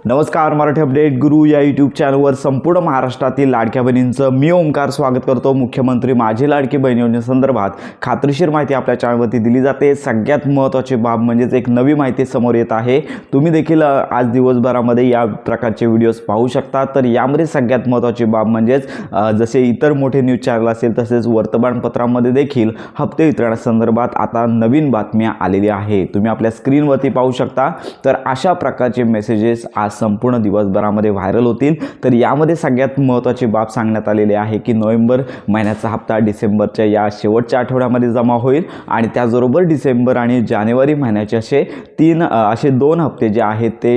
नमस्कार, मराठी अपडेट गुरु या यूट्यूब चॅनलवर संपूर्ण महाराष्ट्रातील लाडक्या बहिणींचं मी ओमकार स्वागत करतो। मुख्यमंत्री माझी लाडकी बहीण योजनेसंदर्भात खात्रीशीर माहिती आपल्या चॅनलवरती दिली जाते। सगळ्यात महत्त्वाची बाब म्हणजेच एक नवी माहिती समोर येत आहे। तुम्ही देखील आज दिवसभरामध्ये या प्रकारचे व्हिडिओज पाहू शकता। तर यामध्ये सगळ्यात महत्त्वाची बाब म्हणजेच जसे इतर मोठे न्यूज चॅनल असेल तसेच वर्तमानपत्रांमध्ये देखील हप्ते वितरणासंदर्भात आता नवीन बातम्या आलेली आहे। तुम्ही आपल्या स्क्रीनवरती पाहू शकता। तर अशा प्रकारचे मेसेजेस आज संपूर्ण दिवसभरामध्ये व्हायरल होतील। तर यामध्ये सगळ्यात महत्त्वाची बाब सांगण्यात आलेली आहे की नोव्हेंबर महिन्याचा हप्ता डिसेंबरच्या या शेवटच्या आठवड्यामध्ये जमा होईल आणि त्याचबरोबर डिसेंबर आणि जानेवारी महिन्याचे असे दोन हप्ते जे आहेत ते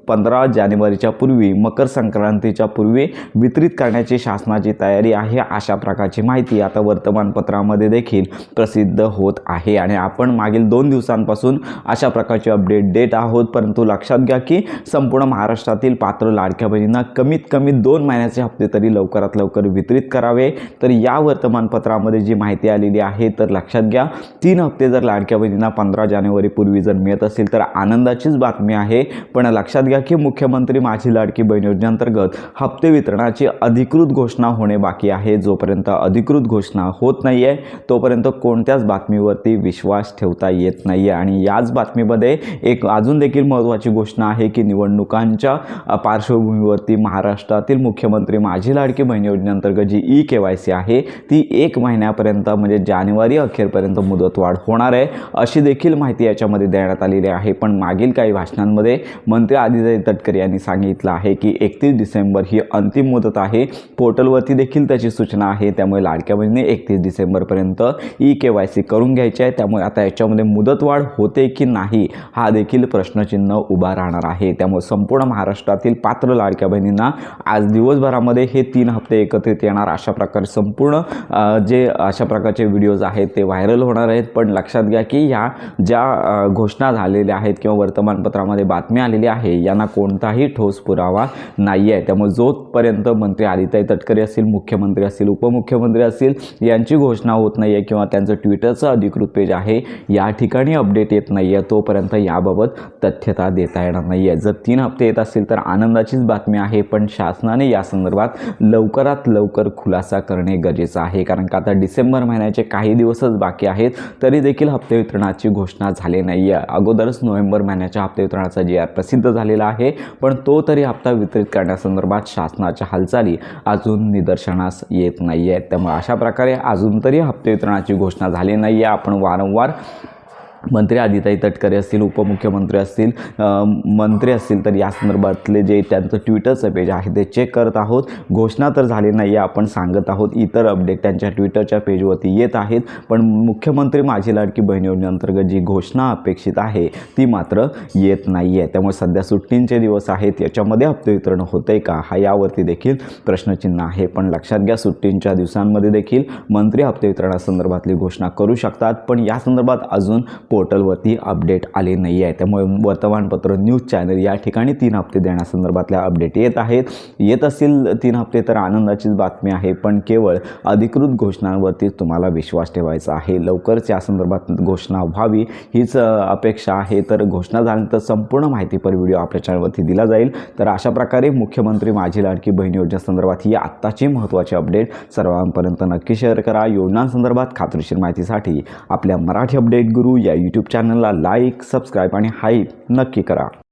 15 जानेवारीच्या पूर्वी मकर संक्रांतीच्या पूर्वी वितरित करण्याची शासनाची तयारी आहे। अशा प्रकारची माहिती आता वर्तमानपत्रामध्ये देखील प्रसिद्ध होत आहे आणि आपण मागील 2 दिवसांपासून अशा प्रकारचे अपडेट देत आहोत। परंतु लक्षात घ्या की संपूर्ण महाराष्ट्रातील पात्र लाडक्या बहिणींना कमीत कमी 2 महिन्याचे हप्ते तरी लवकरात लवकर वितरित करावे। तर या वर्तमानपत्रामध्ये जी माहिती आलेली आहे तर लक्षात घ्या 3 हप्ते जर लाडक्या बहिणींना 15 जानेवारी पूर्वी जर मिळत असेल तर आनंदाचीच बातमी आहे। पण लक्षात घ्या की मुख्यमंत्री माझी लाडकी बहीण योजनेअंतर्गत हप्ते वितरणाची अधिकृत घोषणा होणे बाकी आहे। जोपर्यंत अधिकृत घोषणा होत नाही आहे तोपर्यंत कोणत्याच बातमीवरती विश्वास ठेवता येत नाही आहे। आणि याच बातमीमध्ये एक अजून देखील महत्त्वाची घोषणा आहे की निवडणुकांच्या पार्श्वभूमीवरती महाराष्ट्रातील मुख्यमंत्री माझी लाडकी बहीण योजनेअंतर्गत जी ई-KYC आहे ती 1 महिन्यापर्यंत म्हणजे जानेवारी अखेरपर्यंत मुदतवाढ होणार आहे अशी देखील माहिती याच्यामध्ये देण्यात आलेली आहे। पण मागील काही भाषणांमध्ये मंत्री आदित्य तटकरे यांनी सांगितलं आहे की 31 डिसेंबर ही अंतिम मुदत आहे। पोर्टलवरती देखील त्याची सूचना आहे। त्यामुळे लाडक्या बहिणीने 31 डिसेंबरपर्यंत ई-KYC करून घ्यायचे आहे। त्यामुळे आता याच्यामध्ये मुदतवाढ होते की नाही हा देखील प्रश्नचिन्ह उभा राहणार आहे। त्यामुळे संपूर्ण महाराष्ट्रातील पात्र लाडक्या बहिणींना आज दिवसभरामध्ये हे 3 हप्ते एकत्रित येणार अशा प्रकारे संपूर्ण अशा प्रकारचे व्हिडिओज आहेत ते व्हायरल होणार आहेत। पण लक्षात घ्या की ह्या ज्या घोषणा झालेल्या आहेत किंवा वर्तमानपत्रामध्ये बातमी आलेली आहे यांना कोणताही ठोस पुरावा नाही आहे। त्यामुळे जोपर्यंत मंत्री आदित्य तटकरे असतील, मुख्यमंत्री असतील, उपमुख्यमंत्री असतील यांची घोषणा होत नाही आहे किंवा त्यांचं ट्विटरचं अधिकृत पेज आहे या ठिकाणी अपडेट येत नाही आहे तोपर्यंत याबाबत तथ्यता देता येणार नाही आहे। जर 3 हप्ते येत असतील तर आनंदाचीच बातमी आहे। पण शासनाने या संदर्भात लवकरात लवकर खुलासा करणे गरजेचं आहे। कारण का आता डिसेंबर महिन्याचे काही दिवसच बाकी आहेत तरी देखील हप्ते वितरणाची घोषणा झाली नाही आहे। अगोदरच नोव्हेंबर महिन्याच्या हप्ते वितरणाचा GR प्रसिद्ध झालेला आहे पण तो तरी हप्ता वितरित करण्यासंदर्भात शासनाच्या हालचाली अजून निदर्शनास येत नाही आहेत। त्यामुळे अशा प्रकारे अजून तरी हप्ते वितरणाची घोषणा झाली नाही आहे। आपण वारंवार मंत्री आदित्य तटकरे असतील, उपमुख्यमंत्री असतील, मंत्री असतील तर या संदर्भातले जे त्यांचं ट्विटरचं पेज आहे ते चेक करत आहोत। घोषणा तर झाली नाही आहे आपण सांगत आहोत, इतर अपडेट त्यांच्या ट्विटरच्या पेजवरती येत आहेत। पण मुख्यमंत्री माझी लाडकी बहीण योजनेअंतर्गत जी घोषणा अपेक्षित आहे ती मात्र येत नाही आहे। त्यामुळे सध्या सुट्टींचे दिवस आहेत याच्यामध्ये हप्ते वितरण होते का हा यावरती देखील प्रश्नचिन्ह आहे। पण लक्षात घ्या सुट्टींच्या दिवसांमध्ये देखील मंत्री हप्ते वितरणासंदर्भातली घोषणा करू शकतात पण या संदर्भात अजून पोर्टलवरती अपडेट आले नाही आहे। त्यामुळे वर्तमानपत्र न्यूज चॅनल या ठिकाणी 3 हप्ते देण्यासंदर्भातल्या अपडेट येत आहेत। येत असतील 3 हप्ते तर आनंदाचीच बातमी आहे। पण केवळ अधिकृत घोषणांवरती तुम्हाला विश्वास ठेवायचा आहे। लवकरच या संदर्भात घोषणा व्हावी हीच अपेक्षा आहे। तर घोषणा झाल्यानंतर संपूर्ण माहितीपर व्हिडिओ आपल्या चॅनलवरती दिला जाईल। तर अशा प्रकारे मुख्यमंत्री माझी लाडकी बहीण योजनेसंदर्भात ही आत्ताची महत्त्वाची अपडेट सर्वांपर्यंत नक्की शेअर करा। योजनांसंदर्भात खात्रीशीर माहितीसाठी आपल्या मराठी अपडेट गुरु या यूट्यूब चॅनलला लाईक, सबस्क्राईब आणि हाईप नक्की करा।